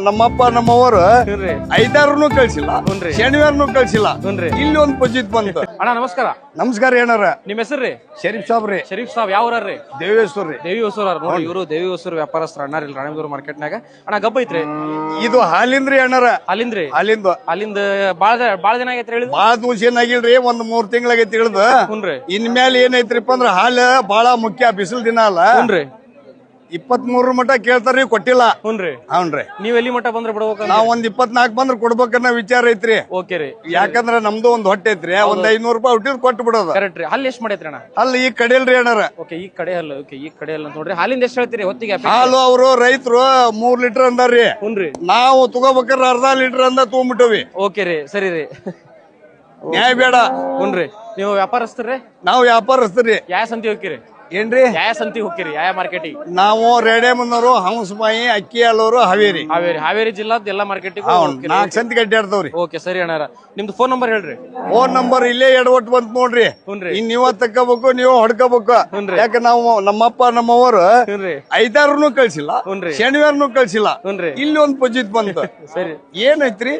ನಮ್ಮಪ್ಪ ನಮ್ಮವರು ಹುನ್ರಿ ಐದಾರನು ಕಳ್ಸಿಲ್ಲ, ಹುನ್ರಿ. ಶನಿವಾರನು ಕಳ್ಸಿಲ್ಲ. ಹುನ್ರಿ. ಇಲ್ಲಿ ಒಂದು ಪಜಿತ್ ಬಂತು. ಅಣ್ಣ ನಮಸ್ಕಾರ. ನಮಸ್ಕಾರ ಏನಾರ ನಿಮ್ ಹೆಸರ್ರಿ? ಶರೀಫ್ ಸಾಬ್ರಿ, ಶರೀಫ್ ಸಾಬ್ ಯಾವ ಊರ್ರಿ? ದೇವೇಶ್ವರ್ ರೀ. ದೇವಿ ಹೊಸೂರ್ ನೋಡಿ, ಇವರು ದೇವಿ ಹೊಸೂರ್ ವ್ಯಾಪಾರಸ್ಥರ ಅಣ್ಣಾರ ಇಲ್ಲಿ ರಾಣೇಬೆನ್ನೂರು ಮಾರ್ಕೆಟ್ನಾಗ. ಅಣ್ಣ ಗಬ್ಬ ಐತ್ರಿ? ಇದು ಹಾಲಿಂದ್ರಿ ಅಣ್ಣಾರ, ಅಲ್ಲಿಂದ್ರಿ? ಹಾಲಿಂದ ಅಲ್ಲಿಂದ ಬಾಳ ದಿನ ಆಗೈತ್ರಿ ಹೇಳಿದ್? ಬಾಳ ದಿವಸ ಏನಾಗಿಲ್ರಿ, ಒಂದ್ 3 ತಿಂಗಳಾಗೈತಿ ಇಳ್ದು. ಹುನ್ರಿ ಇನ್ಮೇಲೆ ಏನೈತ್ರಿಪ್ಪ ಅಂದ್ರ ಹಾಲು ಬಹಳ ಮುಖ್ಯ, ಬಿಸಿಲು ದಿನ ಅಲ್ಲ. ಹುನ್ರಿ 23 ಮಟ ಕೇಳ್ತಾರ್ರಿ, ಕೊಟ್ಟಿಲ್ಲ. ಹುನ್ರಿ. ಹೌನ್ರಿ, ನೀವ್ ಎಲ್ಲಿ ಮಟ್ಟ ಬಂದ್ರೆ ಬಿಡ್ಬೇಕ? ನಾವ್ ಒಂದ್ 24 ಬಂದ್ರ ಕೊಡ್ಬೇಕನ್ನೋ ವಿಚಾರ ಐತ್ರಿ. ಓಕೆ ರೀ. ಯಾಕಂದ್ರ ನಮ್ದು ಒಂದ್ ಹೊಟ್ಟೆ ಐತ್ರಿ, ಒಂದ್ 500 ರೂಪಾಯಿ ಹುಟ್ಟಿದ್ ಕೊಟ್ಟು ಬಿಡೋದು. ಕರೆಕ್ಟ್ ರೀ. ಅಲ್ಲಿ ಎಷ್ಟ್ ಮಾಡೈತ್ರಿ ಅಣ್ಣ? ಅಲ್ಲಿ ಈ ಕಡೆಯಲ್ರಿ ಅಣ್ಣಾರ. ಓಕೆ, ಈ ಕಡೆ ಅಲ್ಲ. ಓಕೆ, ಈ ಕಡೆ ಅಲ್ಲ ನೋಡ್ರಿ. ಹಾಲಿಂದ ಎಷ್ಟ್ ಹೇಳ್ತೀರಿ ಹೊತ್ತಿಗೆ? ಹಾಲು ಅವರು ರೈತರು 3 ಲೀಟರ್ ಅಂದಾರ್ರಿ, ಹುನ್ರಿ. ನಾವು ತಗೋಬೇಕಾರ ಅರ್ಧ ಲೀಟರ್ ಅಂದ ತಗೊಂಡ್ಬಿಟ್ಟವಿ. ಓಕೆ ರೀ, ಸರಿ ರೀ. ನ್ಯಾಯ ಬೇಡ. ಹುನ್ರಿ. ನೀವು ವ್ಯಾಪಾರಸ್ಥರ್ರಿ? ನಾವು ವ್ಯಾಪಾರಸ್ಥರಿ. ಯಾವ ಸಂತಿ ಹೋಗ್ತೀರಿ? ಏನ್ರಿ, ಯಾವ ಸಂತಿ ಹೋಗ್ತೀರಿ? ಯಾವ ಮಾರ್ಕೆಟಿಗೆ? ನಾವು ರೇಡೆಮನ್ನವರು, ಹಂಸಮಾಯಿ, ಅಕ್ಕಿ ಹಾಲೂರು, ಹಾವೇರಿ. ಹಾವೇರಿ ಜಿಲ್ಲಾದ ಎಲ್ಲಾ ಮಾರ್ಕೆಟಿಗೆ 4 ಸಂತಿ ಅಡ್ಡಾಡ್ತಾವ್ರಿ. ಓಕೆ, ಸರಿ ಅಣ್ಣಾರ. ನಿಮ್ದು ಫೋನ್ ನಂಬರ್ ಹೇಳ್ರಿ. ಫೋನ್ ನಂಬರ್ ಇಲ್ಲೇ ಎಡವಟ್ಟು ಬಂತ ನೋಡ್ರಿ. ಹುನ್ರಿ. ಇನ್ ನೀವ ತಕ್ಕೋಬೇಕು, ನೀವು ಹೊಡ್ಕೋಬೇಕು. ಹುನ್ರಿ. ಯಾಕ ನಾವು ನಮ್ಮಪ್ಪ ನಮ್ಮವರು ಹುನ್ರಿ. ಐದಾರನು ಕಳ್ಸಿಲ್ಲ, ಹುನ್ರಿ. ಶನಿವಾರನು ಕಳ್ಸಿಲ್ಲ. ಹುನ್ರಿ. ಇಲ್ಲಿ ಒಂದು ಪಜಿತ್ ಬಂತು. ಸರಿ. ಏನೈತ್ರಿ?